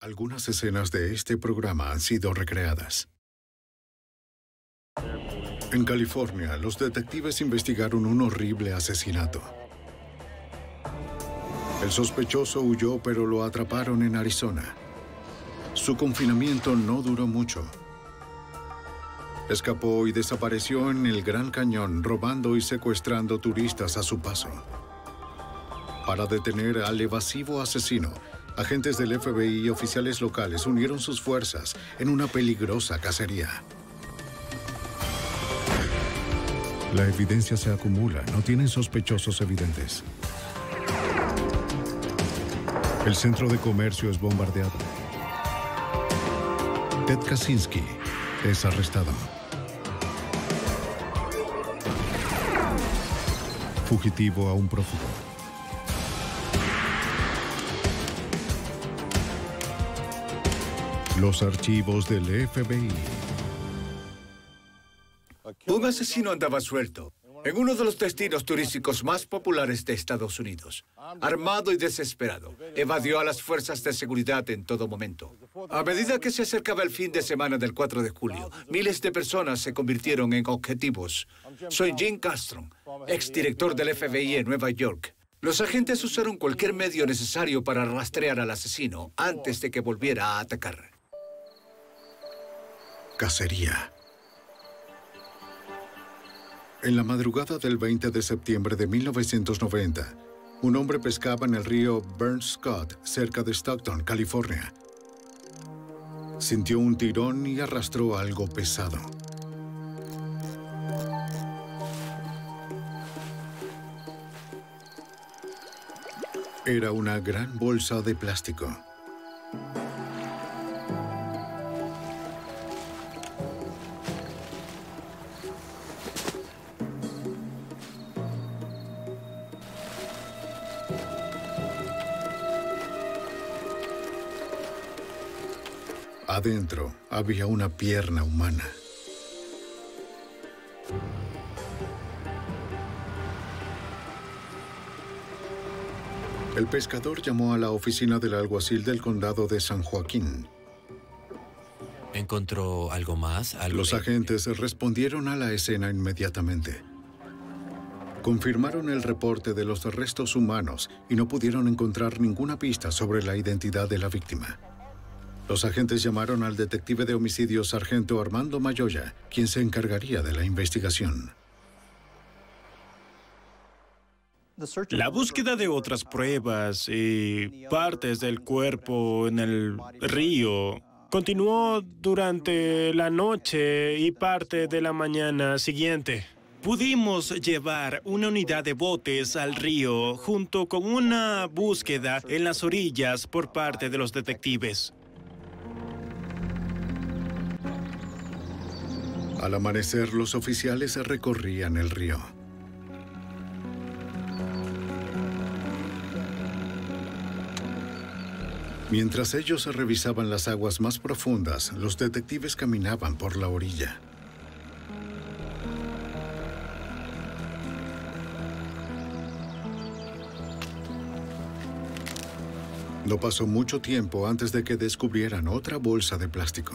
Algunas escenas de este programa han sido recreadas. En California, los detectives investigaron un horrible asesinato. El sospechoso huyó, pero lo atraparon en Arizona. Su confinamiento no duró mucho. Escapó y desapareció en el Gran Cañón, robando y secuestrando turistas a su paso. Para detener al evasivo asesino, agentes del FBI y oficiales locales unieron sus fuerzas en una peligrosa cacería. La evidencia se acumula, no tienen sospechosos evidentes. El centro de comercio es bombardeado. Ted Kaczynski es arrestado. Fugitivo a un prófugo. Los archivos del FBI. Un asesino andaba suelto en uno de los destinos turísticos más populares de Estados Unidos. Armado y desesperado, evadió a las fuerzas de seguridad en todo momento. A medida que se acercaba el fin de semana del 4 de julio, miles de personas se convirtieron en objetivos. Soy Jim Castron, exdirector del FBI en Nueva York. Los agentes usaron cualquier medio necesario para rastrear al asesino antes de que volviera a atacar. Cacería. En la madrugada del 20 de septiembre de 1990, un hombre pescaba en el río Burnt Scott, cerca de Stockton, California. Sintió un tirón y arrastró algo pesado. Era una gran bolsa de plástico. Adentro había una pierna humana. El pescador llamó a la oficina del alguacil del condado de San Joaquín. ¿Encontró algo más? Los agentes respondieron a la escena inmediatamente. Confirmaron el reporte de los restos humanos y no pudieron encontrar ninguna pista sobre la identidad de la víctima. Los agentes llamaron al detective de homicidios sargento Armando Mayoya, quien se encargaría de la investigación. La búsqueda de otras pruebas y partes del cuerpo en el río continuó durante la noche y parte de la mañana siguiente. Pudimos llevar una unidad de botes al río junto con una búsqueda en las orillas por parte de los detectives. Al amanecer, los oficiales recorrían el río. Mientras ellos revisaban las aguas más profundas, los detectives caminaban por la orilla. No pasó mucho tiempo antes de que descubrieran otra bolsa de plástico.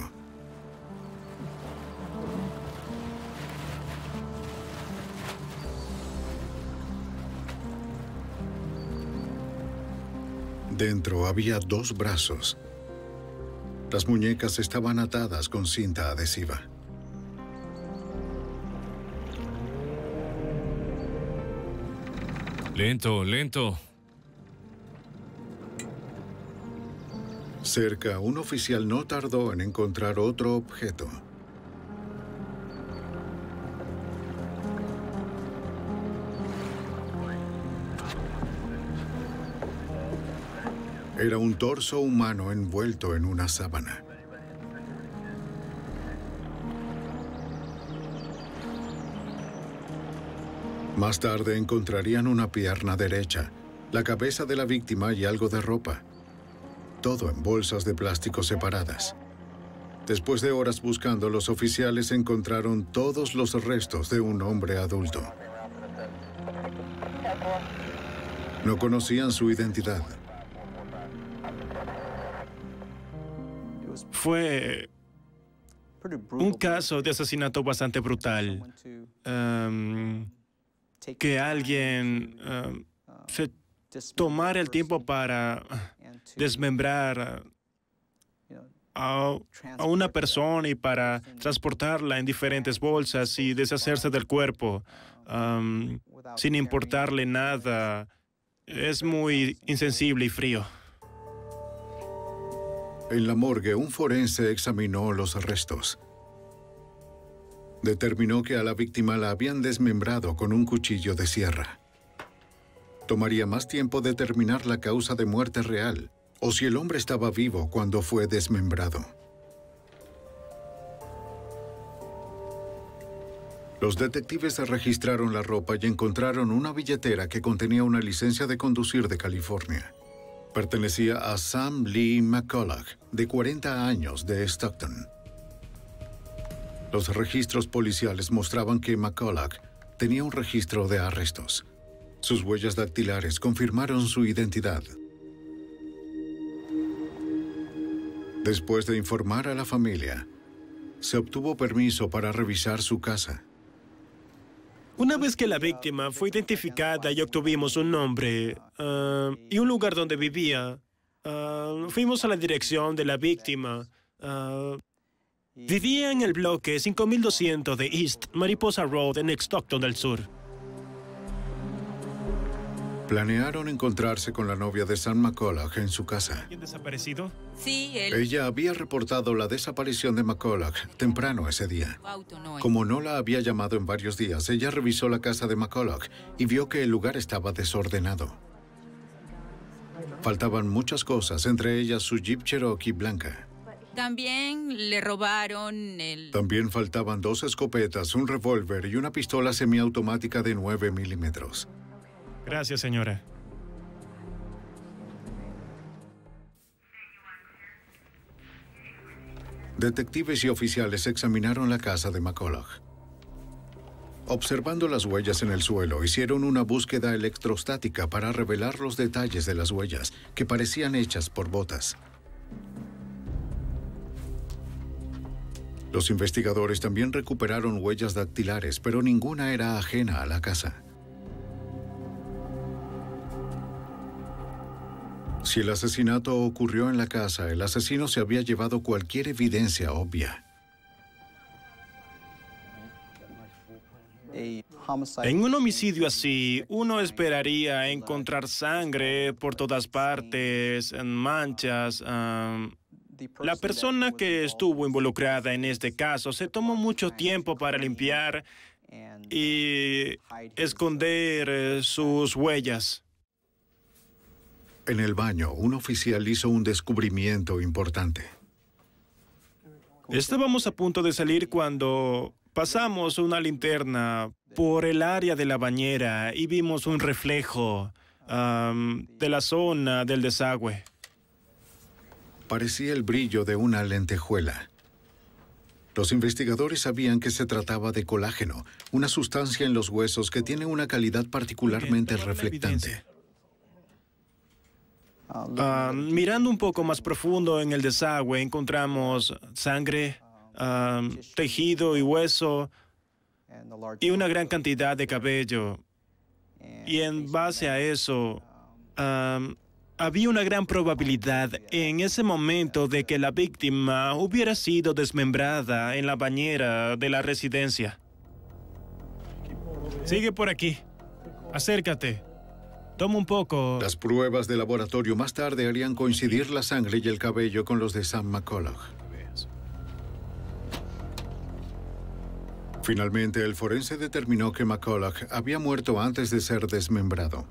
Dentro había 2 brazos. Las muñecas estaban atadas con cinta adhesiva. Lento, lento. Cerca, un oficial no tardó en encontrar otro objeto. Era un torso humano envuelto en una sábana. Más tarde encontrarían una pierna derecha, la cabeza de la víctima y algo de ropa. Todo en bolsas de plástico separadas. Después de horas buscando, los oficiales encontraron todos los restos de un hombre adulto. No conocían su identidad. Fue un caso de asesinato bastante brutal. Que alguien se tomara el tiempo para desmembrar a una persona y para transportarla en diferentes bolsas y deshacerse del cuerpo sin importarle nada, es muy insensible y frío. En la morgue, un forense examinó los restos. Determinó que a la víctima la habían desmembrado con un cuchillo de sierra. Tomaría más tiempo determinar la causa de muerte real o si el hombre estaba vivo cuando fue desmembrado. Los detectives registraron la ropa y encontraron una billetera que contenía una licencia de conducir de California. Pertenecía a Sam Lee McCulloch, de 40 años, de Stockton. Los registros policiales mostraban que McCulloch tenía un registro de arrestos. Sus huellas dactilares confirmaron su identidad. Después de informar a la familia, se obtuvo permiso para revisar su casa. Una vez que la víctima fue identificada y obtuvimos un nombre y un lugar donde vivía, fuimos a la dirección de la víctima. Vivía en el bloque 5200 de East Mariposa Road en Stockton del Sur. Planearon encontrarse con la novia de Sam McCulloch en su casa. ¿Quién desaparecido? Sí, él. Ella había reportado la desaparición de McCulloch temprano ese día. Como no la había llamado en varios días, ella revisó la casa de McCulloch y vio que el lugar estaba desordenado. Faltaban muchas cosas, entre ellas su Jeep Cherokee blanca. También le robaron el... También faltaban 2 escopetas, un revólver y una pistola semiautomática de 9 milímetros. Gracias, señora. Detectives y oficiales examinaron la casa de McCulloch. Observando las huellas en el suelo, hicieron una búsqueda electrostática para revelar los detalles de las huellas, que parecían hechas por botas. Los investigadores también recuperaron huellas dactilares, pero ninguna era ajena a la casa. Si el asesinato ocurrió en la casa, el asesino se había llevado cualquier evidencia obvia. En un homicidio así, uno esperaría encontrar sangre por todas partes, en manchas. La persona que estuvo involucrada en este caso se tomó mucho tiempo para limpiar y esconder sus huellas. En el baño, un oficial hizo un descubrimiento importante. Estábamos a punto de salir cuando pasamos una linterna por el área de la bañera y vimos un reflejo de la zona del desagüe. Parecía el brillo de una lentejuela. Los investigadores sabían que se trataba de colágeno, una sustancia en los huesos que tiene una calidad particularmente reflectante. Mirando un poco más profundo en el desagüe, encontramos sangre, tejido y hueso y una gran cantidad de cabello. Y en base a eso, había una gran probabilidad en ese momento de que la víctima hubiera sido desmembrada en la bañera de la residencia. Sigue por aquí. Acércate. Toma un poco. Las pruebas de laboratorio más tarde harían coincidir la sangre y el cabello con los de Sam McCulloch. Finalmente, el forense determinó que McCulloch había muerto antes de ser desmembrado.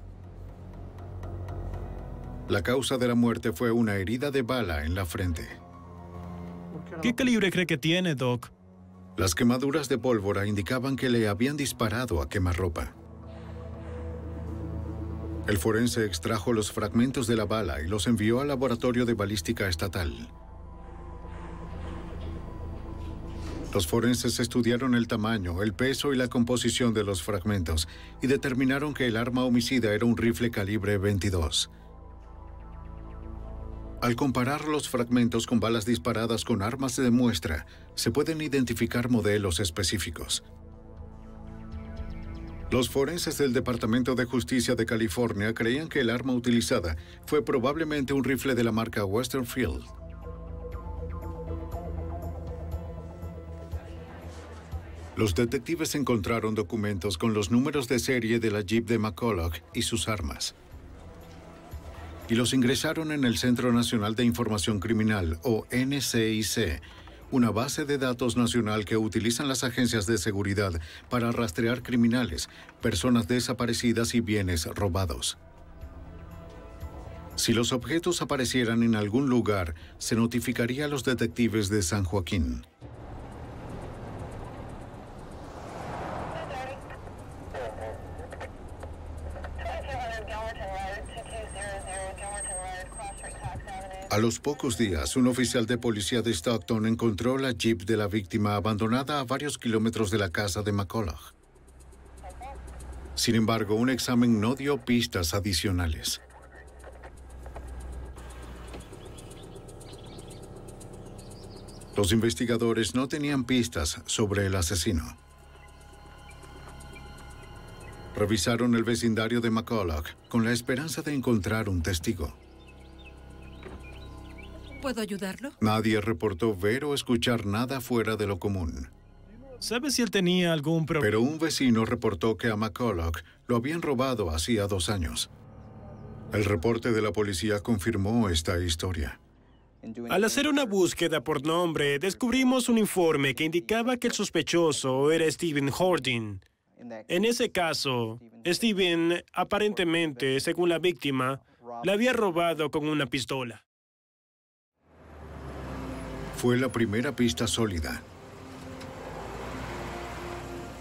La causa de la muerte fue una herida de bala en la frente. ¿Qué calibre cree que tiene, Doc? Las quemaduras de pólvora indicaban que le habían disparado a quemarropa. El forense extrajo los fragmentos de la bala y los envió al laboratorio de balística estatal. Los forenses estudiaron el tamaño, el peso y la composición de los fragmentos y determinaron que el arma homicida era un rifle calibre 22. Al comparar los fragmentos con balas disparadas con armas de muestra, se pueden identificar modelos específicos. Los forenses del Departamento de Justicia de California creían que el arma utilizada fue probablemente un rifle de la marca Westerfield. Los detectives encontraron documentos con los números de serie de la Jeep de McCulloch y sus armas, y los ingresaron en el Centro Nacional de Información Criminal, o NCIC, una base de datos nacional que utilizan las agencias de seguridad para rastrear criminales, personas desaparecidas y bienes robados. Si los objetos aparecieran en algún lugar, se notificaría a los detectives de San Joaquín. A los pocos días, un oficial de policía de Stockton encontró la Jeep de la víctima abandonada a varios kilómetros de la casa de McCulloch. Sin embargo, un examen no dio pistas adicionales. Los investigadores no tenían pistas sobre el asesino. Revisaron el vecindario de McCulloch con la esperanza de encontrar un testigo. ¿Puedo ayudarlo? Nadie reportó ver o escuchar nada fuera de lo común. ¿Sabes si él tenía algún problema? Pero un vecino reportó que a McCulloch lo habían robado hacía 2 años. El reporte de la policía confirmó esta historia. Al hacer una búsqueda por nombre, descubrimos un informe que indicaba que el sospechoso era Stephen Harding. En ese caso, Stephen, aparentemente, según la víctima, la había robado con una pistola. Fue la primera pista sólida.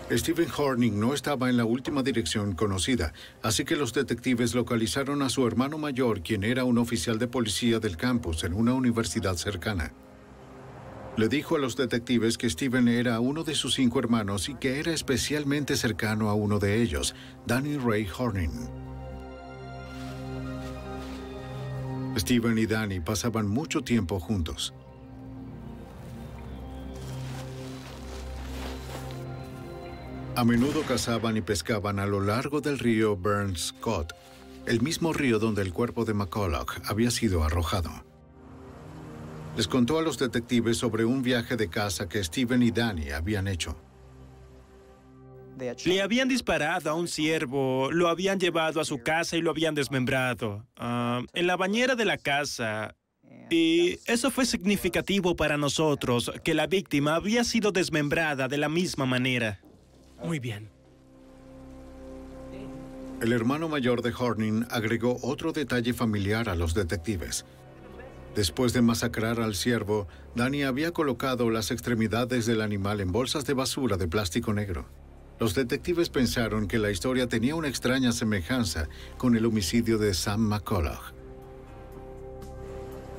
Stephen Harding no estaba en la última dirección conocida, así que los detectives localizaron a su hermano mayor, quien era un oficial de policía del campus en una universidad cercana. Le dijo a los detectives que Stephen era uno de sus 5 hermanos y que era especialmente cercano a uno de ellos, Danny Ray Harding. Stephen y Danny pasaban mucho tiempo juntos. A menudo cazaban y pescaban a lo largo del río Burns Scott, el mismo río donde el cuerpo de McCulloch había sido arrojado. Les contó a los detectives sobre un viaje de caza que Stephen y Danny habían hecho. Le habían disparado a un ciervo, lo habían llevado a su casa y lo habían desmembrado en la bañera de la casa. Y eso fue significativo para nosotros, que la víctima había sido desmembrada de la misma manera. Muy bien. El hermano mayor de Harding agregó otro detalle familiar a los detectives. Después de masacrar al ciervo, Danny había colocado las extremidades del animal en bolsas de basura de plástico negro. Los detectives pensaron que la historia tenía una extraña semejanza con el homicidio de Sam McCulloch.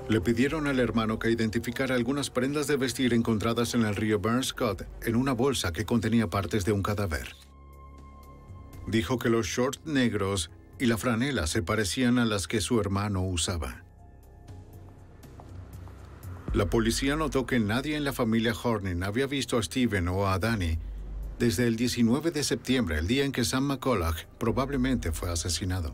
Le pidieron al hermano que identificara algunas prendas de vestir encontradas en el río Burns Scott en una bolsa que contenía partes de un cadáver. Dijo que los shorts negros y la franela se parecían a las que su hermano usaba. La policía notó que nadie en la familia Harding había visto a Stephen o a Danny desde el 19 de septiembre, el día en que Sam McCulloch probablemente fue asesinado.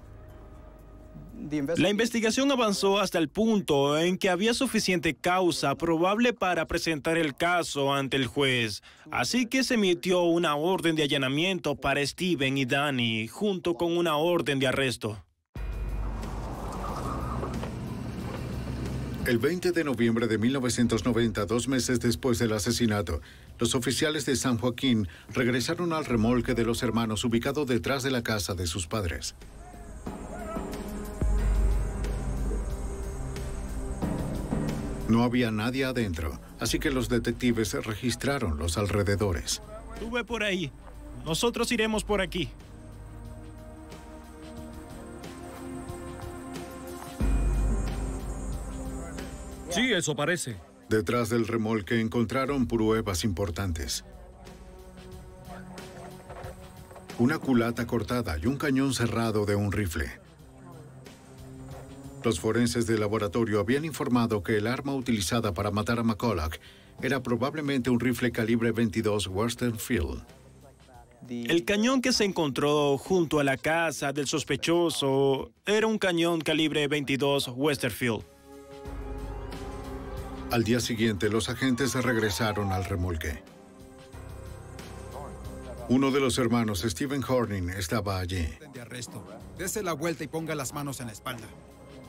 La investigación avanzó hasta el punto en que había suficiente causa probable para presentar el caso ante el juez, así que se emitió una orden de allanamiento para Stephen y Danny, junto con una orden de arresto. El 20 de noviembre de 1990, 2 meses después del asesinato, los oficiales de San Joaquín regresaron al remolque de los hermanos ubicado detrás de la casa de sus padres. No había nadie adentro, así que los detectives registraron los alrededores. Tú ve por ahí. Nosotros iremos por aquí. Sí, eso parece. Detrás del remolque encontraron pruebas importantes. Una culata cortada y un cañón cerrado de un rifle. Los forenses del laboratorio habían informado que el arma utilizada para matar a McCulloch era probablemente un rifle calibre 22 Westerfield. El cañón que se encontró junto a la casa del sospechoso era un cañón calibre 22 Westerfield. Al día siguiente, los agentes regresaron al remolque. Uno de los hermanos, Stephen Horning, estaba allí. De arresto. Dese la vuelta y ponga las manos en la espalda.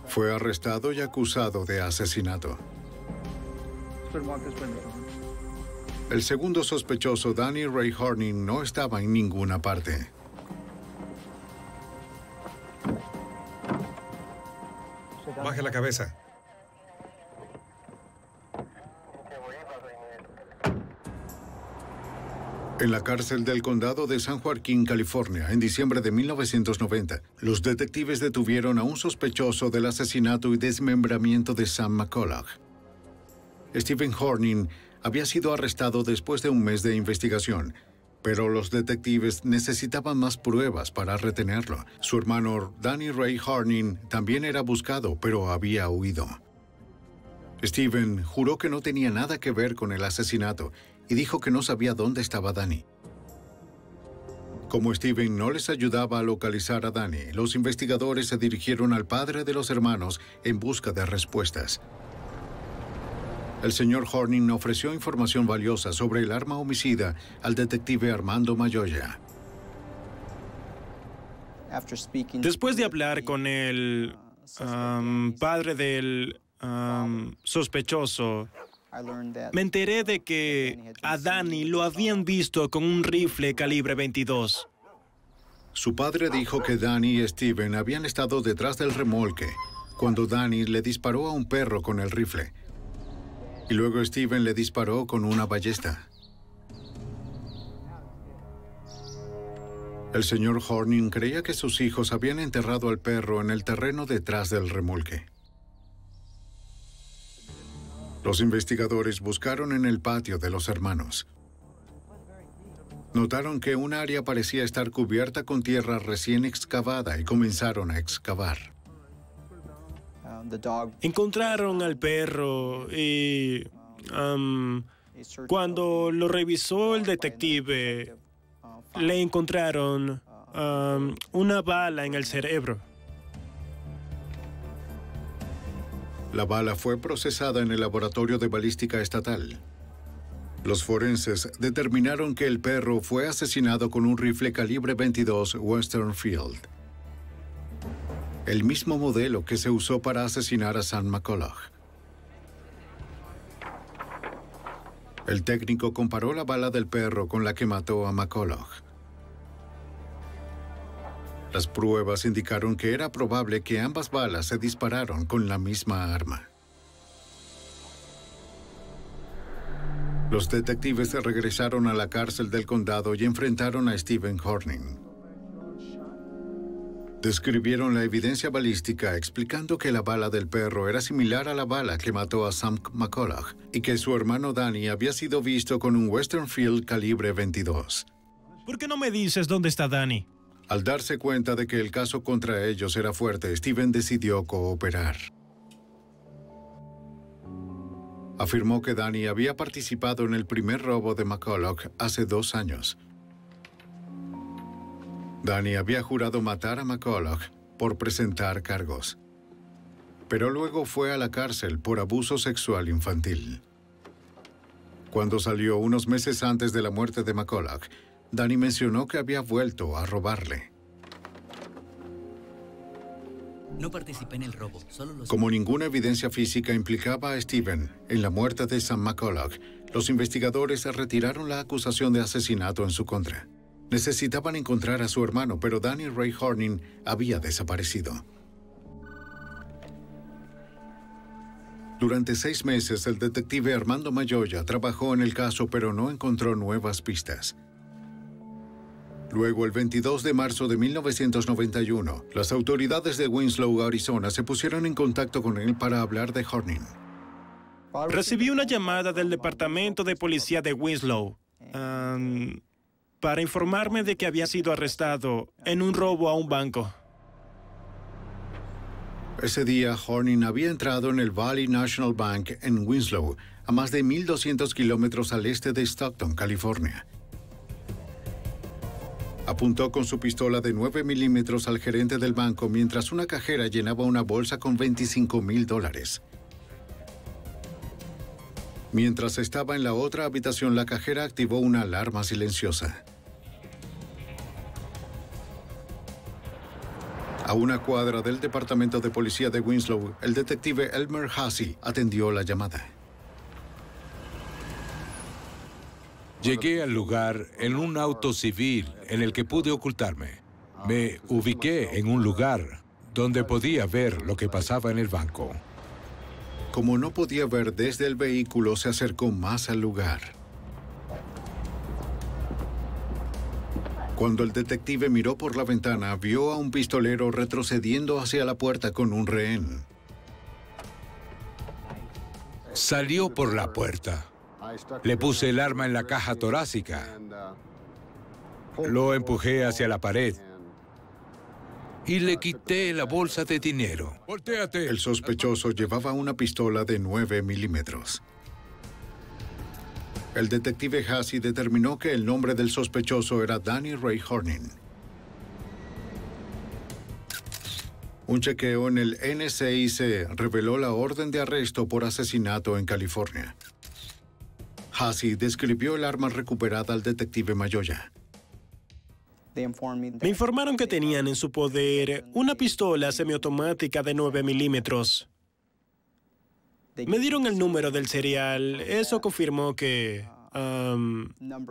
Fue arrestado y acusado de asesinato. El segundo sospechoso, Danny Ray Horning, no estaba en ninguna parte. Baje la cabeza. En la cárcel del condado de San Joaquín, California, en diciembre de 1990, los detectives detuvieron a un sospechoso del asesinato y desmembramiento de Sam McCulloch. Stephen Horning había sido arrestado después de un mes de investigación, pero los detectives necesitaban más pruebas para retenerlo. Su hermano, Danny Ray Horning, también era buscado, pero había huido. Stephen juró que no tenía nada que ver con el asesinato y dijo que no sabía dónde estaba Danny. Como Stephen no les ayudaba a localizar a Danny, los investigadores se dirigieron al padre de los hermanos en busca de respuestas. El señor Horning ofreció información valiosa sobre el arma homicida al detective Armando Mayoya. Después de hablar con el padre del sospechoso, me enteré de que a Danny lo habían visto con un rifle calibre 22. Su padre dijo que Danny y Stephen habían estado detrás del remolque cuando Danny le disparó a un perro con el rifle. Y luego Stephen le disparó con una ballesta. El señor Horning creía que sus hijos habían enterrado al perro en el terreno detrás del remolque. Los investigadores buscaron en el patio de los hermanos. Notaron que un área parecía estar cubierta con tierra recién excavada y comenzaron a excavar. Encontraron al perro y cuando lo revisó el detective, le encontraron una bala en el cerebro. La bala fue procesada en el laboratorio de balística estatal. Los forenses determinaron que el perro fue asesinado con un rifle calibre 22 Westerfield, el mismo modelo que se usó para asesinar a Sam McCulloch. El técnico comparó la bala del perro con la que mató a McCulloch. Las pruebas indicaron que era probable que ambas balas se dispararon con la misma arma. Los detectives regresaron a la cárcel del condado y enfrentaron a Stephen Horning. Describieron la evidencia balística explicando que la bala del perro era similar a la bala que mató a Sam McCulloch y que su hermano Danny había sido visto con un Westerfield calibre 22. ¿Por qué no me dices dónde está Danny? Al darse cuenta de que el caso contra ellos era fuerte, Stephen decidió cooperar. Afirmó que Danny había participado en el primer robo de McCulloch hace 2 años. Danny había jurado matar a McCulloch por presentar cargos, pero luego fue a la cárcel por abuso sexual infantil. Cuando salió unos meses antes de la muerte de McCulloch, Danny mencionó que había vuelto a robarle. No participé en el robo, solo los... Como ninguna evidencia física implicaba a Stephen en la muerte de Sam McCulloch, los investigadores retiraron la acusación de asesinato en su contra. Necesitaban encontrar a su hermano, pero Danny Ray Horning había desaparecido. Durante 6 meses, el detective Armando Mayoya trabajó en el caso, pero no encontró nuevas pistas. Luego, el 22 de marzo de 1991, las autoridades de Winslow, Arizona, se pusieron en contacto con él para hablar de Horning. Recibí una llamada del Departamento de Policía de Winslow para informarme de que había sido arrestado en un robo a un banco. Ese día, Horning había entrado en el Valley National Bank en Winslow, a más de 1.200 kilómetros al este de Stockton, California. Apuntó con su pistola de 9 milímetros al gerente del banco mientras una cajera llenaba una bolsa con $25,000. Mientras estaba en la otra habitación, la cajera activó una alarma silenciosa. A una cuadra del departamento de policía de Winslow, el detective Elmer Hassey atendió la llamada. Llegué al lugar en un auto civil en el que pude ocultarme. Me ubiqué en un lugar donde podía ver lo que pasaba en el banco. Como no podía ver desde el vehículo, se acercó más al lugar. Cuando el detective miró por la ventana, vio a un pistolero retrocediendo hacia la puerta con un rehén. Salió por la puerta. Le puse el arma en la caja torácica. Lo empujé hacia la pared. Y le quité la bolsa de dinero. ¡Voltéate! El sospechoso llevaba una pistola de 9 milímetros. El detective Hassey determinó que el nombre del sospechoso era Danny Ray Horning. Un chequeo en el NCIC reveló la orden de arresto por asesinato en California. Hassey describió el arma recuperada al detective Mayoya. Me informaron que tenían en su poder una pistola semiautomática de 9 milímetros. Me dieron el número del serial. Eso confirmó que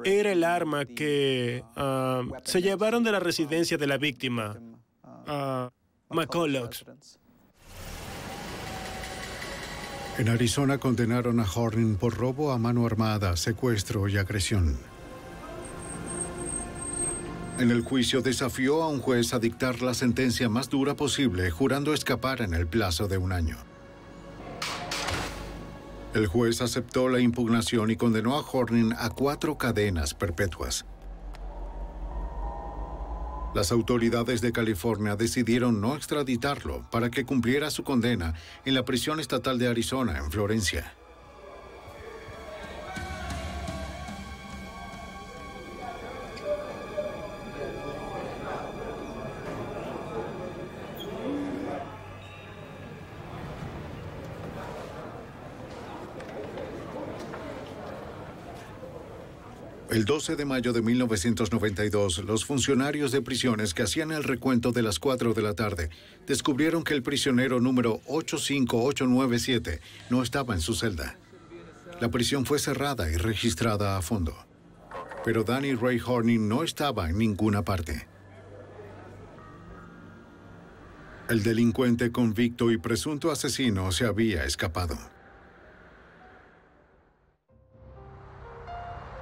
era el arma que se llevaron de la residencia de la víctima, McCulloch. En Arizona condenaron a Horning por robo a mano armada, secuestro y agresión. En el juicio desafió a un juez a dictar la sentencia más dura posible, jurando escapar en el plazo de 1 año. El juez aceptó la impugnación y condenó a Horning a 4 cadenas perpetuas. Las autoridades de California decidieron no extraditarlo para que cumpliera su condena en la prisión estatal de Arizona, en Florencia. El 12 de mayo de 1992, los funcionarios de prisiones que hacían el recuento de las 4 de la tarde descubrieron que el prisionero número 85897 no estaba en su celda. La prisión fue cerrada y registrada a fondo. Pero Danny Ray Horning no estaba en ninguna parte. El delincuente convicto y presunto asesino se había escapado.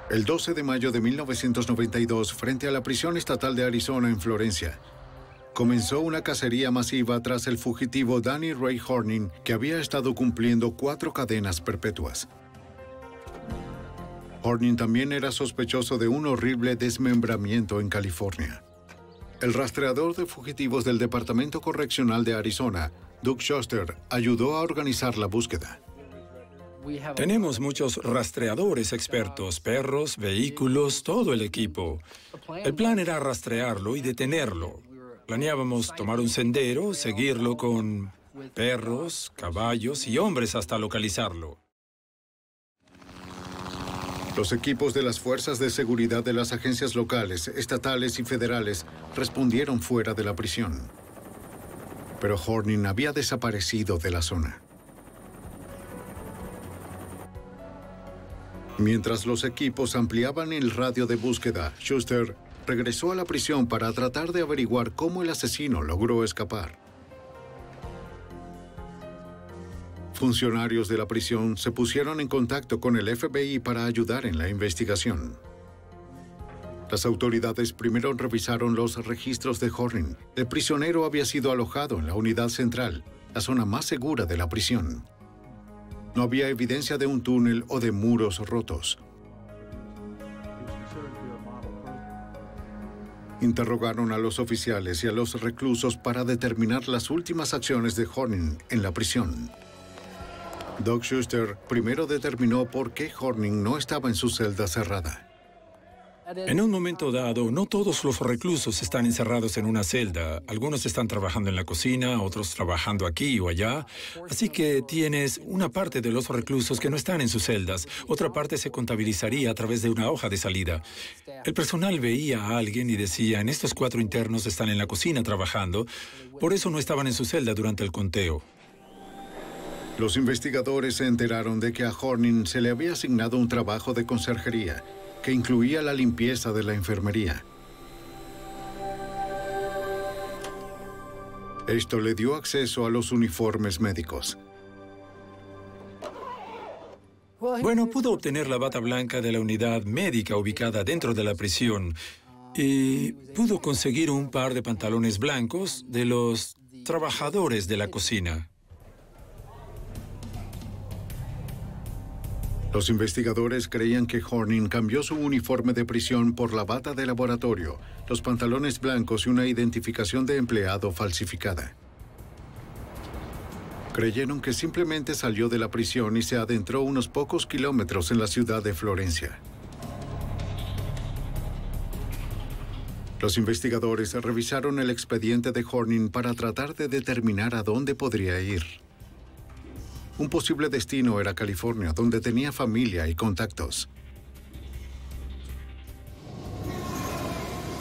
El 12 de mayo de 1992, frente a la prisión estatal de Arizona en Florencia, comenzó una cacería masiva tras el fugitivo Danny Ray Horning, que había estado cumpliendo 4 cadenas perpetuas. Horning también era sospechoso de un horrible desmembramiento en California. El rastreador de fugitivos del Departamento Correccional de Arizona, Doug Shuster, ayudó a organizar la búsqueda. Tenemos muchos rastreadores expertos, perros, vehículos, todo el equipo. El plan era rastrearlo y detenerlo. Planeábamos tomar un sendero, seguirlo con perros, caballos y hombres hasta localizarlo. Los equipos de las fuerzas de seguridad de las agencias locales, estatales y federales respondieron fuera de la prisión. Pero Horning había desaparecido de la zona. Mientras los equipos ampliaban el radio de búsqueda, Shuster regresó a la prisión para tratar de averiguar cómo el asesino logró escapar. Funcionarios de la prisión se pusieron en contacto con el FBI para ayudar en la investigación. Las autoridades primero revisaron los registros de Horning. El prisionero había sido alojado en la unidad central, la zona más segura de la prisión. No había evidencia de un túnel o de muros rotos. Interrogaron a los oficiales y a los reclusos para determinar las últimas acciones de Horning en la prisión. Doug Schuster primero determinó por qué Horning no estaba en su celda cerrada. En un momento dado, no todos los reclusos están encerrados en una celda. Algunos están trabajando en la cocina, otros trabajando aquí o allá. Así que tienes una parte de los reclusos que no están en sus celdas. Otra parte se contabilizaría a través de una hoja de salida. El personal veía a alguien y decía, estos 4 internos están en la cocina trabajando. Por eso no estaban en su celda durante el conteo. Los investigadores se enteraron de que a Horning se le había asignado un trabajo de conserjería, que incluía la limpieza de la enfermería. Esto le dio acceso a los uniformes médicos. Bueno, pudo obtener la bata blanca de la unidad médica ubicada dentro de la prisión y pudo conseguir un par de pantalones blancos de los trabajadores de la cocina. Los investigadores creían que Horning cambió su uniforme de prisión por la bata de laboratorio, los pantalones blancos y una identificación de empleado falsificada. Creyeron que simplemente salió de la prisión y se adentró unos pocos kilómetros en la ciudad de Florencia. Los investigadores revisaron el expediente de Horning para tratar de determinar a dónde podría ir. Un posible destino era California, donde tenía familia y contactos.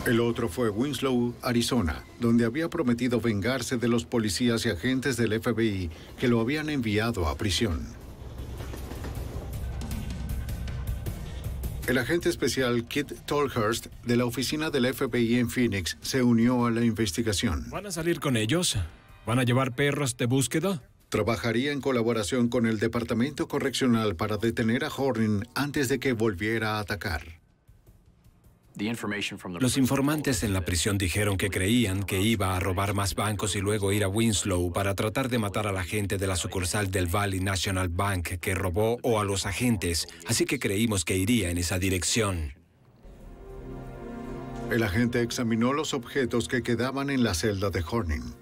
El otro fue Winslow, Arizona, donde había prometido vengarse de los policías y agentes del FBI que lo habían enviado a prisión. El agente especial Kit Tolhurst, de la oficina del FBI en Phoenix, se unió a la investigación. ¿Van a salir con ellos? ¿Van a llevar perros de búsqueda? Trabajaría en colaboración con el Departamento Correccional para detener a Horning antes de que volviera a atacar. Los informantes en la prisión dijeron que creían que iba a robar más bancos y luego ir a Winslow para tratar de matar a la gente de la sucursal del Valley National Bank que robó o a los agentes, así que creímos que iría en esa dirección. El agente examinó los objetos que quedaban en la celda de Horning.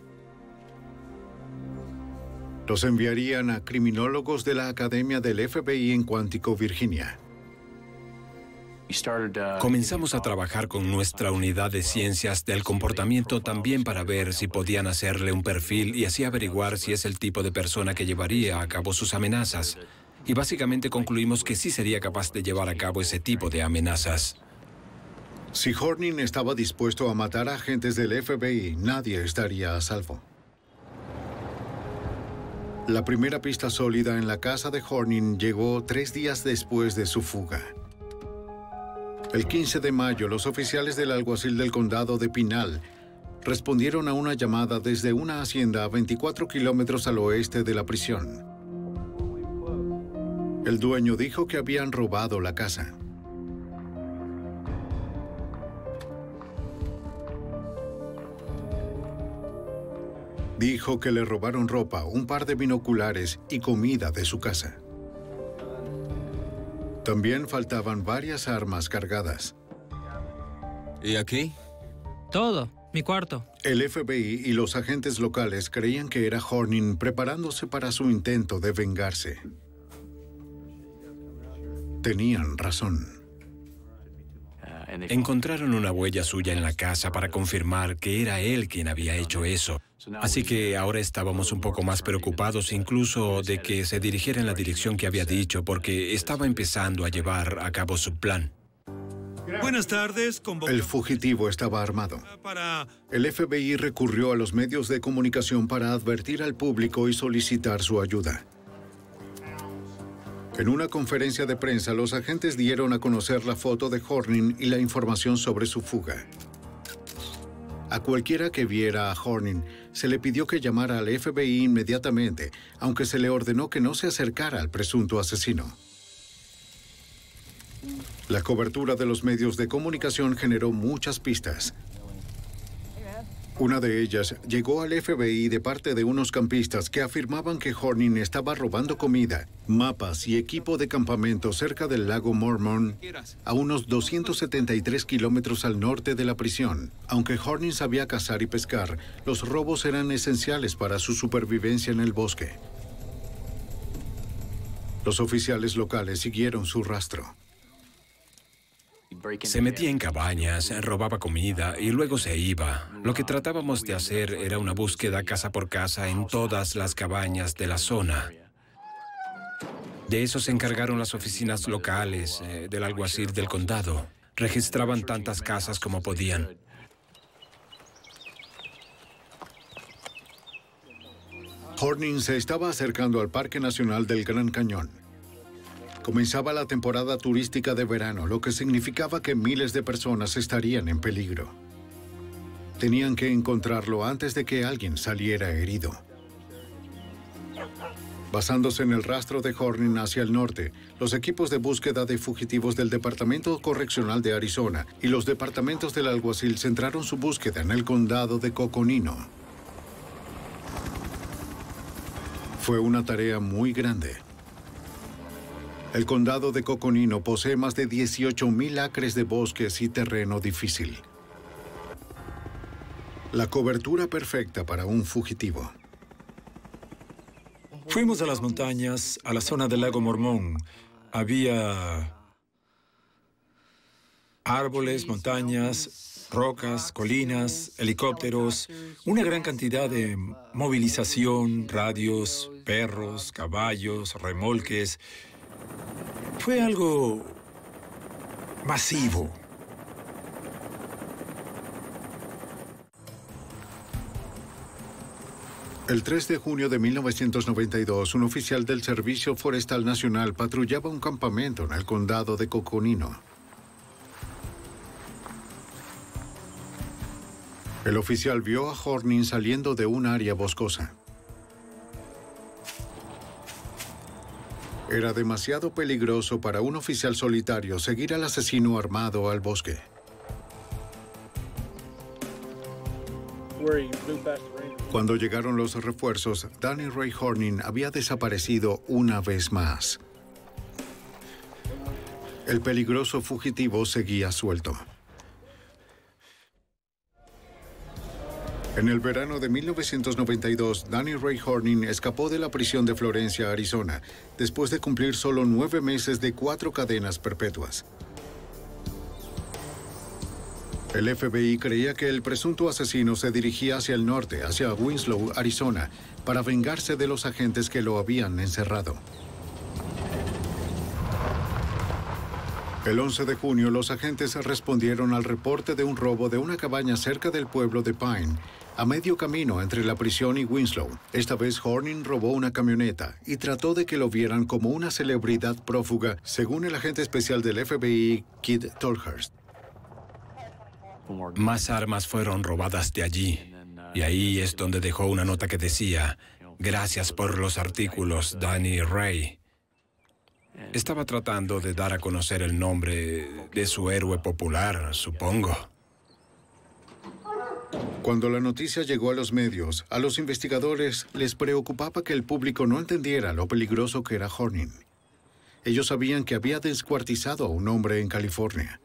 Los enviarían a criminólogos de la Academia del FBI en Quantico, Virginia. Comenzamos a trabajar con nuestra unidad de ciencias del comportamiento también para ver si podían hacerle un perfil y así averiguar si es el tipo de persona que llevaría a cabo sus amenazas. Y básicamente concluimos que sí sería capaz de llevar a cabo ese tipo de amenazas. Si Horning estaba dispuesto a matar a agentes del FBI, nadie estaría a salvo. La primera pista sólida en la casa de Horning llegó 3 días después de su fuga. El 15 de mayo, los oficiales del alguacil del condado de Pinal respondieron a una llamada desde una hacienda a 24 kilómetros al oeste de la prisión. El dueño dijo que habían robado la casa. Dijo que le robaron ropa, un par de binoculares y comida de su casa. También faltaban varias armas cargadas. ¿Y aquí? Todo. Mi cuarto. El FBI y los agentes locales creían que era Horning preparándose para su intento de vengarse. Tenían razón. Encontraron una huella suya en la casa para confirmar que era él quien había hecho eso. Así que ahora estábamos un poco más preocupados incluso de que se dirigiera en la dirección que había dicho, porque estaba empezando a llevar a cabo su plan. Buenas tardes. El fugitivo estaba armado. El FBI recurrió a los medios de comunicación para advertir al público y solicitar su ayuda. En una conferencia de prensa, los agentes dieron a conocer la foto de Horning y la información sobre su fuga. A cualquiera que viera a Horning, se le pidió que llamara al FBI inmediatamente, aunque se le ordenó que no se acercara al presunto asesino. La cobertura de los medios de comunicación generó muchas pistas. Una de ellas llegó al FBI de parte de unos campistas que afirmaban que Horning estaba robando comida, mapas y equipo de campamento cerca del lago Mormon, a unos 273 kilómetros al norte de la prisión. Aunque Horning sabía cazar y pescar, los robos eran esenciales para su supervivencia en el bosque. Los oficiales locales siguieron su rastro. Se metía en cabañas, robaba comida y luego se iba. Lo que tratábamos de hacer era una búsqueda casa por casa en todas las cabañas de la zona. De eso se encargaron las oficinas locales del alguacil del condado. Registraban tantas casas como podían. Horning se estaba acercando al Parque Nacional del Gran Cañón. Comenzaba la temporada turística de verano, lo que significaba que miles de personas estarían en peligro. Tenían que encontrarlo antes de que alguien saliera herido. Basándose en el rastro de Horning hacia el norte, los equipos de búsqueda de fugitivos del Departamento Correccional de Arizona y los departamentos del alguacil centraron su búsqueda en el condado de Coconino. Fue una tarea muy grande. El condado de Coconino posee más de 18,000 acres de bosques y terreno difícil. La cobertura perfecta para un fugitivo. Fuimos a las montañas, a la zona del lago Mormón. Había árboles, montañas, rocas, colinas, helicópteros, una gran cantidad de movilización, radios, perros, caballos, remolques. Fue algo masivo. El 3 de junio de 1992, un oficial del Servicio Forestal Nacional patrullaba un campamento en el condado de Coconino. El oficial vio a Horning saliendo de un área boscosa. Era demasiado peligroso para un oficial solitario seguir al asesino armado al bosque. Cuando llegaron los refuerzos, Danny Ray Horning había desaparecido una vez más. El peligroso fugitivo seguía suelto. En el verano de 1992, Danny Ray Horning escapó de la prisión de Florencia, Arizona, después de cumplir solo 9 meses de 4 cadenas perpetuas. El FBI creía que el presunto asesino se dirigía hacia el norte, hacia Winslow, Arizona, para vengarse de los agentes que lo habían encerrado. El 11 de junio, los agentes respondieron al reporte de un robo de una cabaña cerca del pueblo de Pine, a medio camino entre la prisión y Winslow. Esta vez Horning robó una camioneta y trató de que lo vieran como una celebridad prófuga, según el agente especial del FBI, Kid Tolhurst. Más armas fueron robadas de allí, y ahí es donde dejó una nota que decía: "Gracias por los artículos, Danny Ray". Estaba tratando de dar a conocer el nombre de su héroe popular, supongo. Cuando la noticia llegó a los medios, a los investigadores les preocupaba que el público no entendiera lo peligroso que era Horning. Ellos sabían que había descuartizado a un hombre en California.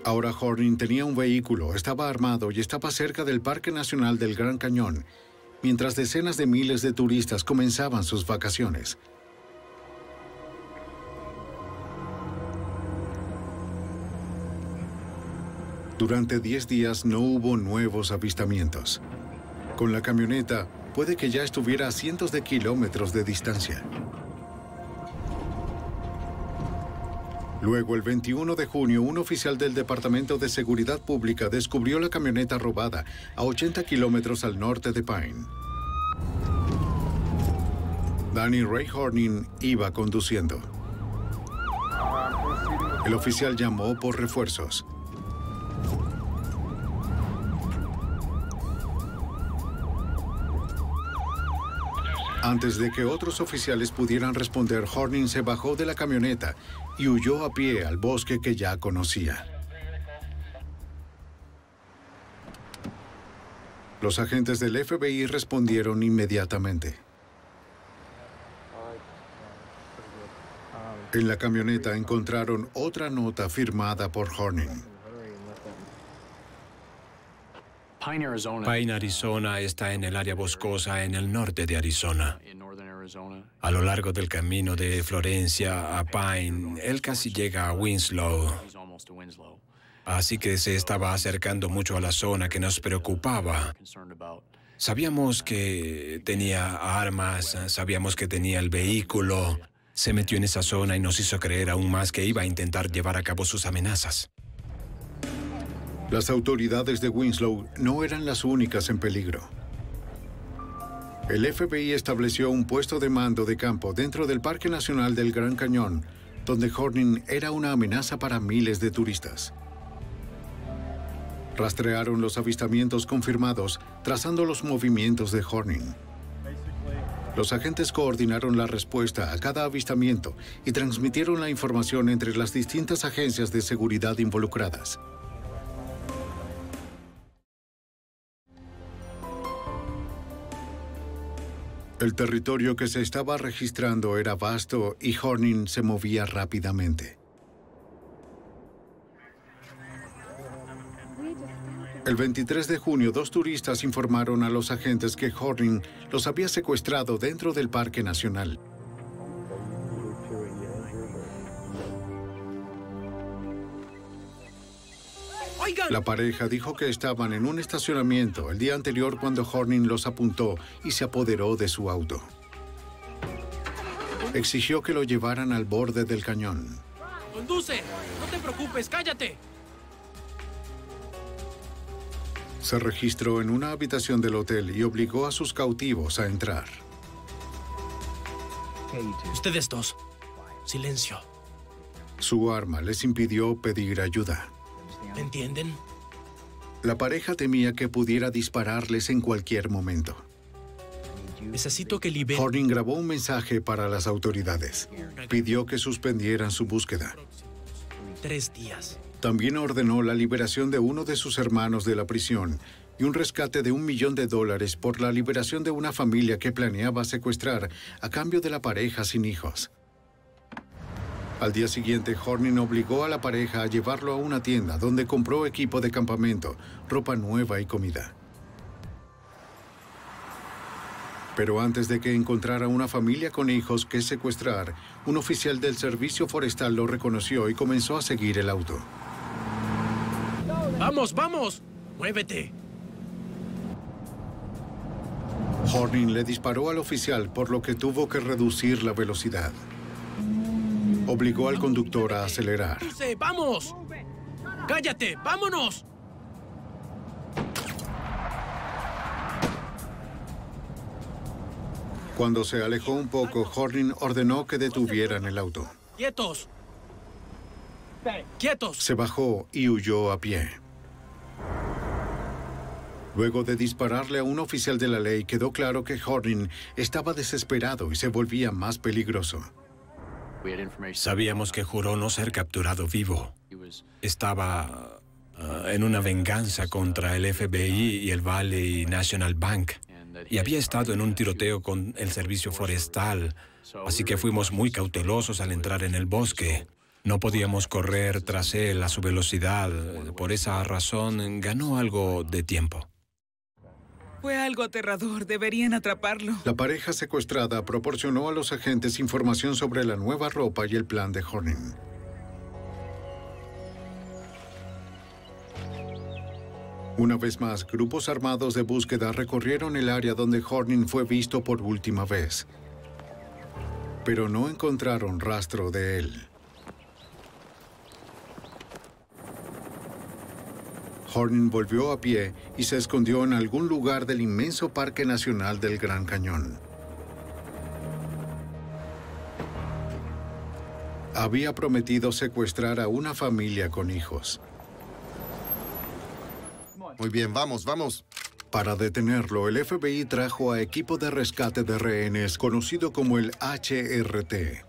Ahora Horning tenía un vehículo, estaba armado y estaba cerca del Parque Nacional del Gran Cañón, mientras decenas de miles de turistas comenzaban sus vacaciones. Durante 10 días no hubo nuevos avistamientos. Con la camioneta, puede que ya estuviera a cientos de kilómetros de distancia. Luego, el 21 de junio, un oficial del Departamento de Seguridad Pública descubrió la camioneta robada a 80 kilómetros al norte de Pine. Danny Ray Horning iba conduciendo. El oficial llamó por refuerzos. Antes de que otros oficiales pudieran responder, Horning se bajó de la camioneta y huyó a pie al bosque que ya conocía. Los agentes del FBI respondieron inmediatamente. En la camioneta encontraron otra nota firmada por Horning. Pine, Arizona está en el área boscosa en el norte de Arizona. A lo largo del camino de Florencia a Pine, él casi llega a Winslow. Así que se estaba acercando mucho a la zona que nos preocupaba. Sabíamos que tenía armas, sabíamos que tenía el vehículo. Se metió en esa zona y nos hizo creer aún más que iba a intentar llevar a cabo sus amenazas. Las autoridades de Winslow no eran las únicas en peligro. El FBI estableció un puesto de mando de campo dentro del Parque Nacional del Gran Cañón, donde Horning era una amenaza para miles de turistas. Rastrearon los avistamientos confirmados, trazando los movimientos de Horning. Los agentes coordinaron la respuesta a cada avistamiento y transmitieron la información entre las distintas agencias de seguridad involucradas. El territorio que se estaba registrando era vasto y Horning se movía rápidamente. El 23 de junio, 2 turistas informaron a los agentes que Horning los había secuestrado dentro del Parque Nacional. La pareja dijo que estaban en un estacionamiento el día anterior cuando Horning los apuntó y se apoderó de su auto. Exigió que lo llevaran al borde del cañón. ¡Conduce! ¡No te preocupes! ¡Cállate! Se registró en una habitación del hotel y obligó a sus cautivos a entrar. Ustedes dos, silencio. Su arma les impidió pedir ayuda. ¿Entienden? La pareja temía que pudiera dispararles en cualquier momento. Necesito que liberen. Horning grabó un mensaje para las autoridades. Pidió que suspendieran su búsqueda. 3 días. También ordenó la liberación de uno de sus hermanos de la prisión y un rescate de $1 millón por la liberación de una familia que planeaba secuestrar a cambio de la pareja sin hijos. Al día siguiente, Horning obligó a la pareja a llevarlo a una tienda donde compró equipo de campamento, ropa nueva y comida. Pero antes de que encontrara una familia con hijos que secuestrar, un oficial del servicio forestal lo reconoció y comenzó a seguir el auto. ¡Vamos, vamos! ¡Muévete! Horning le disparó al oficial, por lo que tuvo que reducir la velocidad. Obligó al conductor a acelerar. ¡Vamos! ¡Cállate! ¡Vámonos! Cuando se alejó un poco, Horning ordenó que detuvieran el auto. ¡Quietos! ¡Quietos! Se bajó y huyó a pie. Luego de dispararle a un oficial de la ley, quedó claro que Horning estaba desesperado y se volvía más peligroso. Sabíamos que juró no ser capturado vivo. Estaba en una venganza contra el FBI y el Valley National Bank. Y había estado en un tiroteo con el servicio forestal. Así que fuimos muy cautelosos al entrar en el bosque. No podíamos correr tras él a su velocidad. Por esa razón, ganó algo de tiempo. Fue algo aterrador. Deberían atraparlo. La pareja secuestrada proporcionó a los agentes información sobre la nueva ropa y el plan de Horning. Una vez más, grupos armados de búsqueda recorrieron el área donde Horning fue visto por última vez. Pero no encontraron rastro de él. Horning volvió a pie y se escondió en algún lugar del inmenso Parque Nacional del Gran Cañón. Había prometido secuestrar a una familia con hijos. Muy bien, vamos, vamos. Para detenerlo, el FBI trajo a equipo de rescate de rehenes conocido como el HRT.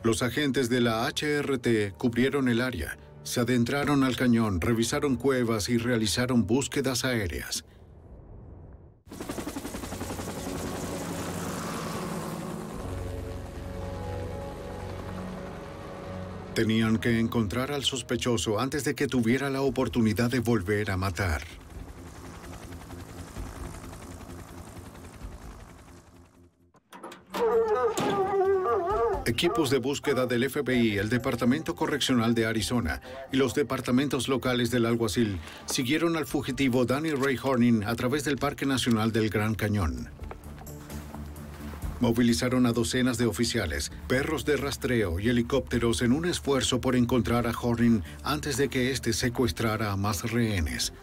Los agentes de la HRT cubrieron el área, Se adentraron al cañón, revisaron cuevas y realizaron búsquedas aéreas. Tenían que encontrar al sospechoso antes de que tuviera la oportunidad de volver a matar. Equipos de búsqueda del FBI, el Departamento Correccional de Arizona y los departamentos locales del alguacil siguieron al fugitivo Danny Ray Horning a través del Parque Nacional del Gran Cañón. Movilizaron a docenas de oficiales, perros de rastreo y helicópteros en un esfuerzo por encontrar a Horning antes de que éste secuestrara a más rehenes.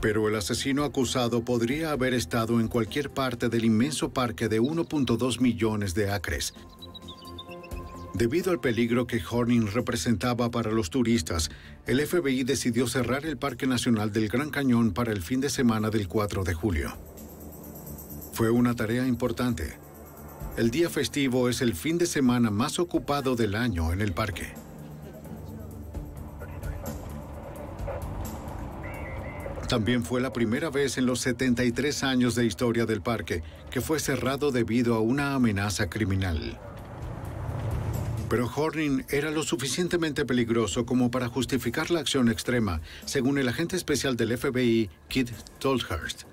Pero el asesino acusado podría haber estado en cualquier parte del inmenso parque de 1.2 millones de acres. Debido al peligro que Horning representaba para los turistas, el FBI decidió cerrar el Parque Nacional del Gran Cañón para el fin de semana del 4 de julio. Fue una tarea importante. El día festivo es el fin de semana más ocupado del año en el parque. También fue la primera vez en los 73 años de historia del parque que fue cerrado debido a una amenaza criminal. Pero Horning era lo suficientemente peligroso como para justificar la acción extrema, según el agente especial del FBI, Kit Tolhurst.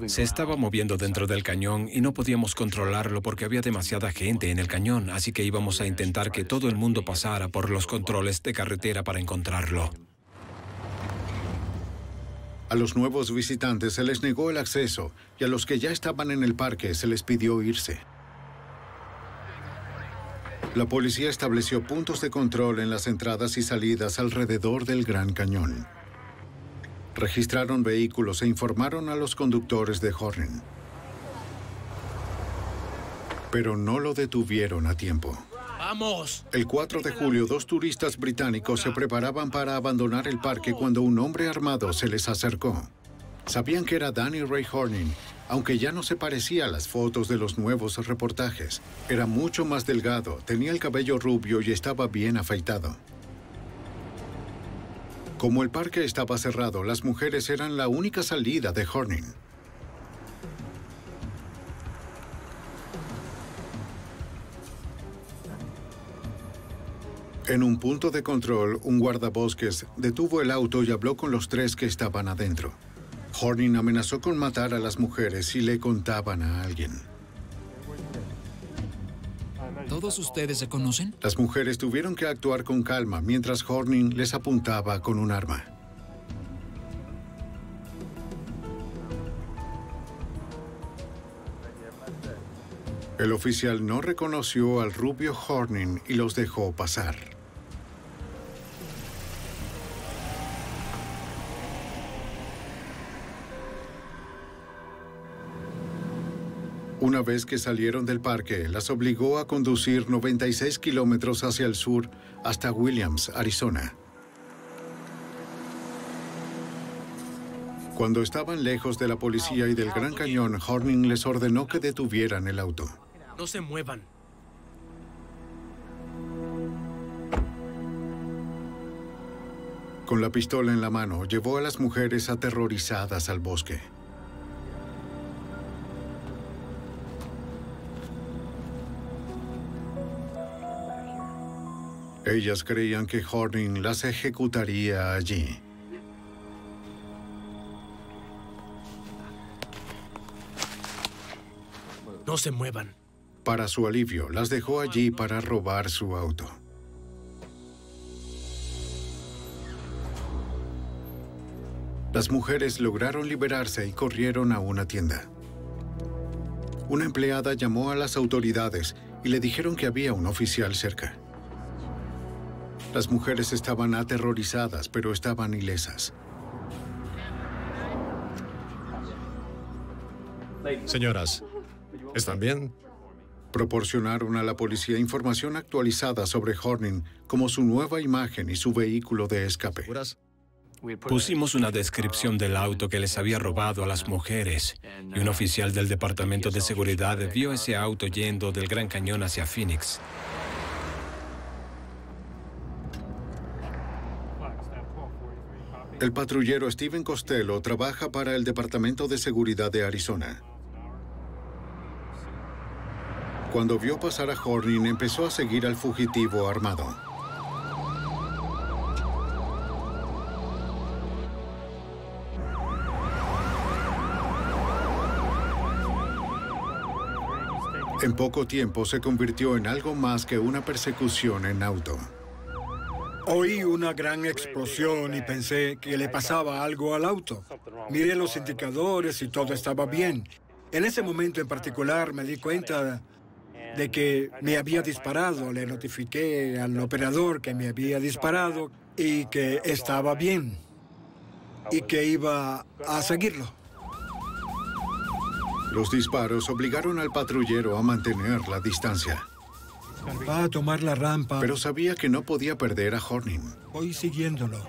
Se estaba moviendo dentro del cañón y no podíamos controlarlo porque había demasiada gente en el cañón, así que íbamos a intentar que todo el mundo pasara por los controles de carretera para encontrarlo. A los nuevos visitantes se les negó el acceso y a los que ya estaban en el parque se les pidió irse. La policía estableció puntos de control en las entradas y salidas alrededor del Gran Cañón. Registraron vehículos e informaron a los conductores de Horning. Pero no lo detuvieron a tiempo. ¡Vamos! El 4 de julio, 2 turistas británicos se preparaban para abandonar el parque cuando un hombre armado se les acercó. Sabían que era Danny Ray Horning, aunque ya no se parecía a las fotos de los nuevos reportajes. Era mucho más delgado, tenía el cabello rubio y estaba bien afeitado. Como el parque estaba cerrado, las mujeres eran la única salida de Horning. En un punto de control, un guardabosques detuvo el auto y habló con los 3 que estaban adentro. Horning amenazó con matar a las mujeres si le contaban a alguien. ¿Todos ustedes se conocen? Las mujeres tuvieron que actuar con calma mientras Horning les apuntaba con un arma. El oficial no reconoció al rubio Horning y los dejó pasar. Una vez que salieron del parque, las obligó a conducir 96 kilómetros hacia el sur hasta Williams, Arizona. Cuando estaban lejos de la policía y del Gran Cañón, Horning les ordenó que detuvieran el auto. No se muevan. Con la pistola en la mano, llevó a las mujeres aterrorizadas al bosque. Ellas creían que Horning las ejecutaría allí. No se muevan. Para su alivio, las dejó allí para robar su auto. Las mujeres lograron liberarse y corrieron a una tienda. Una empleada llamó a las autoridades y le dijeron que había un oficial cerca. Las mujeres estaban aterrorizadas, pero estaban ilesas. Señoras, ¿están bien? Proporcionaron a la policía información actualizada sobre Horning, como su nueva imagen y su vehículo de escape. Pusimos una descripción del auto que les había robado a las mujeres, y un oficial del Departamento de Seguridad vio ese auto yendo del Gran Cañón hacia Phoenix. El patrullero Steven Costello trabaja para el Departamento de Seguridad de Arizona. Cuando vio pasar a Horning, empezó a seguir al fugitivo armado. En poco tiempo se convirtió en algo más que una persecución en auto. Oí una gran explosión y pensé que le pasaba algo al auto. Miré los indicadores y todo estaba bien. En ese momento en particular me di cuenta de que me había disparado. Le notifiqué al operador que me había disparado y que estaba bien y que iba a seguirlo. Los disparos obligaron al patrullero a mantener la distancia. Va a tomar la rampa. Pero sabía que no podía perder a Horning. Voy siguiéndolo.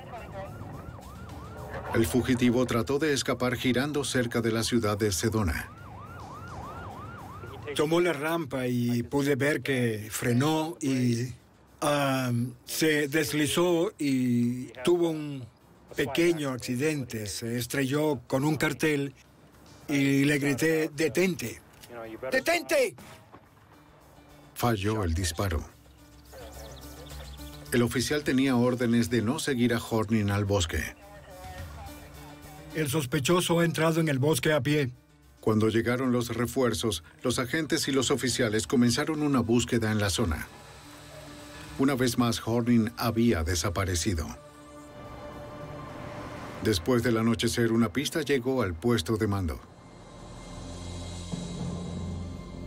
El fugitivo trató de escapar girando cerca de la ciudad de Sedona. Tomó la rampa y pude ver que frenó y se deslizó y tuvo un pequeño accidente. Se estrelló con un cartel y le grité, ¡detente! ¡Detente! Falló el disparo. El oficial tenía órdenes de no seguir a Horning al bosque. El sospechoso ha entrado en el bosque a pie. Cuando llegaron los refuerzos, los agentes y los oficiales comenzaron una búsqueda en la zona. Una vez más, Horning había desaparecido. Después del anochecer, una pista llegó al puesto de mando.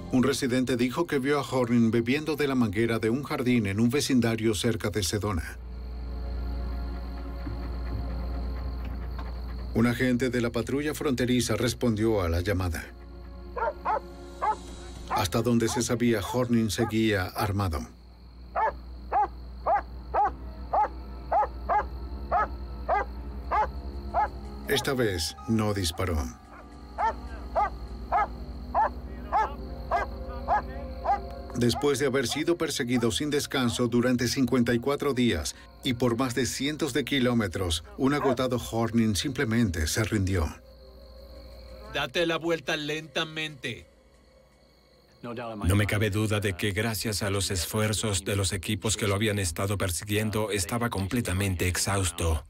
Un residente dijo que vio a Horning bebiendo de la manguera de un jardín en un vecindario cerca de Sedona. Un agente de la patrulla fronteriza respondió a la llamada. Hasta donde se sabía, Horning seguía armado. Esta vez no disparó. Después de haber sido perseguido sin descanso durante 54 días y por más de cientos de kilómetros, un agotado Horning simplemente se rindió. Date la vuelta lentamente. No me cabe duda de que gracias a los esfuerzos de los equipos que lo habían estado persiguiendo, estaba completamente exhausto.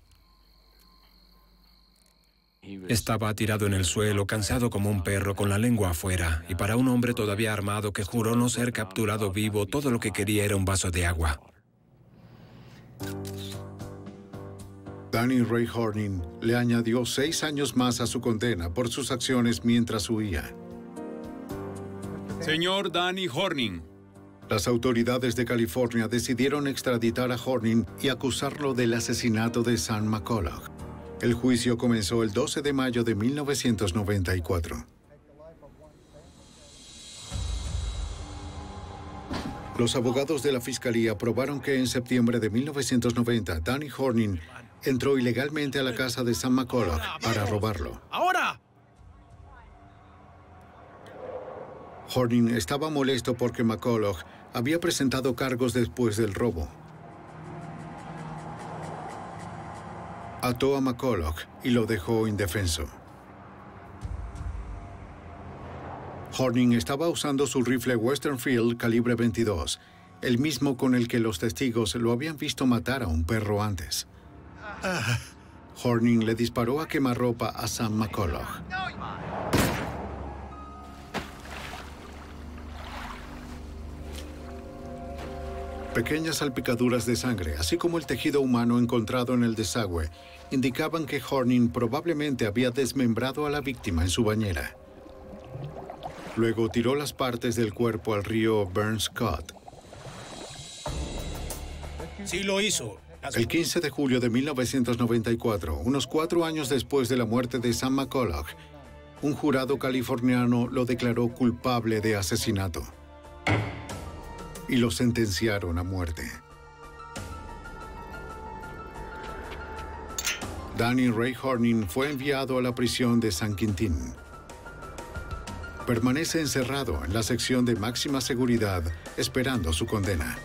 Estaba tirado en el suelo, cansado como un perro, con la lengua afuera. Y para un hombre todavía armado que juró no ser capturado vivo, todo lo que quería era un vaso de agua. Danny Ray Horning le añadió 6 años más a su condena por sus acciones mientras huía. Señor Danny Horning. Las autoridades de California decidieron extraditar a Horning y acusarlo del asesinato de Sam McCulloch. El juicio comenzó el 12 de mayo de 1994. Los abogados de la fiscalía probaron que en septiembre de 1990, Danny Horning entró ilegalmente a la casa de Sam McCulloch para robarlo. ¡Ahora! Horning estaba molesto porque McCulloch había presentado cargos después del robo. Ató a McCulloch y lo dejó indefenso. Horning estaba usando su rifle Western Field calibre 22, el mismo con el que los testigos lo habían visto matar a un perro antes. Horning le disparó a quemarropa a Sam McCulloch. Pequeñas salpicaduras de sangre, así como el tejido humano encontrado en el desagüe, indicaban que Horning probablemente había desmembrado a la víctima en su bañera. Luego tiró las partes del cuerpo al río Burns Cut. Sí lo hizo. El 15 de julio de 1994, unos 4 años después de la muerte de Sam McCulloch, un jurado californiano lo declaró culpable de asesinato y lo sentenciaron a muerte. Danny Ray Horning fue enviado a la prisión de San Quintín. Permanece encerrado en la sección de máxima seguridad esperando su condena.